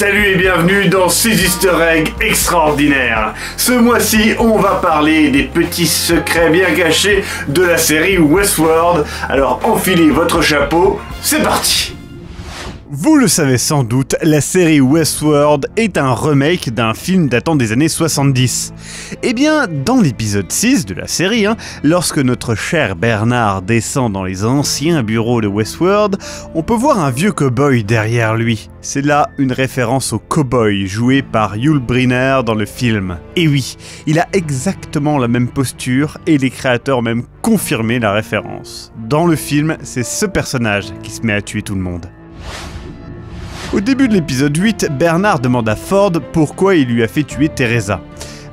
Salut et bienvenue dans ces easter eggs extraordinaires. Ce mois-ci, on va parler des petits secrets bien cachés de la série Westworld. Alors enfilez votre chapeau, c'est parti. Vous le savez sans doute, la série Westworld est un remake d'un film datant des années 70. Eh bien, dans l'épisode 6 de la série, lorsque notre cher Bernard descend dans les anciens bureaux de Westworld, on peut voir un vieux cow-boy derrière lui. C'est là une référence au cow-boy joué par Yul Brynner dans le film. Et oui, il a exactement la même posture et les créateurs ont même confirmé la référence. Dans le film, c'est ce personnage qui se met à tuer tout le monde. Au début de l'épisode 8, Bernard demande à Ford pourquoi il lui a fait tuer Teresa.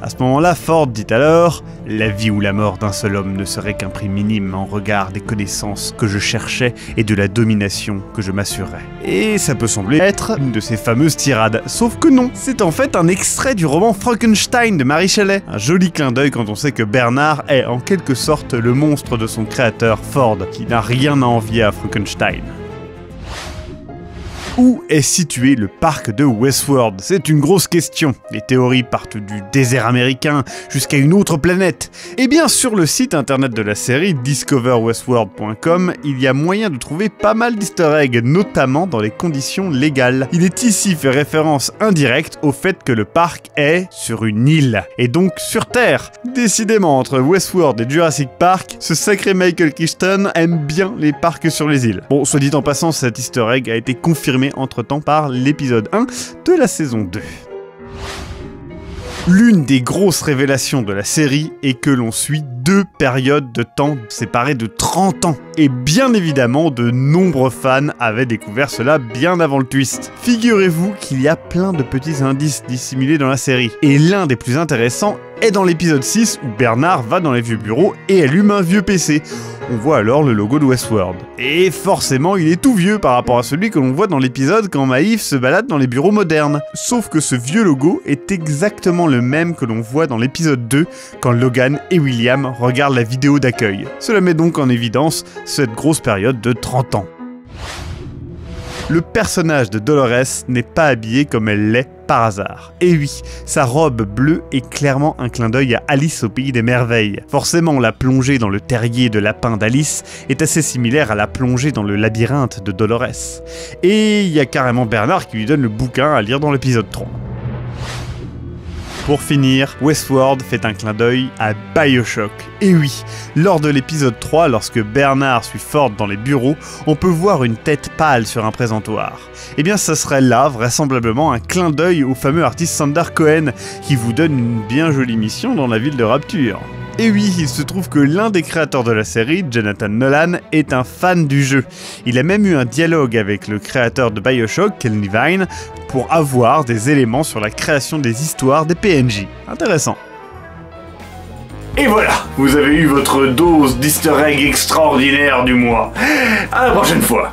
À ce moment-là, Ford dit alors « La vie ou la mort d'un seul homme ne serait qu'un prix minime en regard des connaissances que je cherchais et de la domination que je m'assurais. » Et ça peut sembler être une de ces fameuses tirades, sauf que non, c'est en fait un extrait du roman Frankenstein de Mary Shelley. Un joli clin d'œil quand on sait que Bernard est en quelque sorte le monstre de son créateur Ford, qui n'a rien à envier à Frankenstein. Où est situé le parc de Westworld? C'est une grosse question. Les théories partent du désert américain jusqu'à une autre planète. Et bien sur le site internet de la série, discoverwestworld.com, il y a moyen de trouver pas mal d'easter eggs, notamment dans les conditions légales. Il est ici fait référence indirecte au fait que le parc est sur une île, et donc sur Terre. Décidément, entre Westworld et Jurassic Park, ce sacré Michael Crichton aime bien les parcs sur les îles. Bon, soit dit en passant, cet easter egg a été confirmé entre-temps par l'épisode 1 de la saison 2. L'une des grosses révélations de la série est que l'on suit deux périodes de temps séparées de 30 ans. Et bien évidemment, de nombreux fans avaient découvert cela bien avant le twist. Figurez-vous qu'il y a plein de petits indices dissimulés dans la série. Et l'un des plus intéressants est dans l'épisode 6 où Bernard va dans les vieux bureaux et allume un vieux PC. On voit alors le logo de Westworld. Et forcément, il est tout vieux par rapport à celui que l'on voit dans l'épisode quand Maeve se balade dans les bureaux modernes. Sauf que ce vieux logo est exactement le même que l'on voit dans l'épisode 2 quand Logan et William regardent la vidéo d'accueil. Cela met donc en évidence cette grosse période de 30 ans. Le personnage de Dolores n'est pas habillé comme elle l'est par hasard. Et oui, sa robe bleue est clairement un clin d'œil à Alice au pays des merveilles. Forcément, la plongée dans le terrier de lapin d'Alice est assez similaire à la plongée dans le labyrinthe de Dolores. Et il y a carrément Bernard qui lui donne le bouquin à lire dans l'épisode 3. Pour finir, Westworld fait un clin d'œil à BioShock. Et oui, lors de l'épisode 3, lorsque Bernard suit Ford dans les bureaux, on peut voir une tête pâle sur un présentoir. Eh bien, ça serait là, vraisemblablement, un clin d'œil au fameux artiste Sander Cohen, qui vous donne une bien jolie mission dans la ville de Rapture. Et oui, il se trouve que l'un des créateurs de la série, Jonathan Nolan, est un fan du jeu. Il a même eu un dialogue avec le créateur de BioShock, Ken Levine, pour avoir des éléments sur la création des histoires des PNJ. Intéressant. Et voilà, vous avez eu votre dose d'easter egg extraordinaire du mois. À la prochaine fois.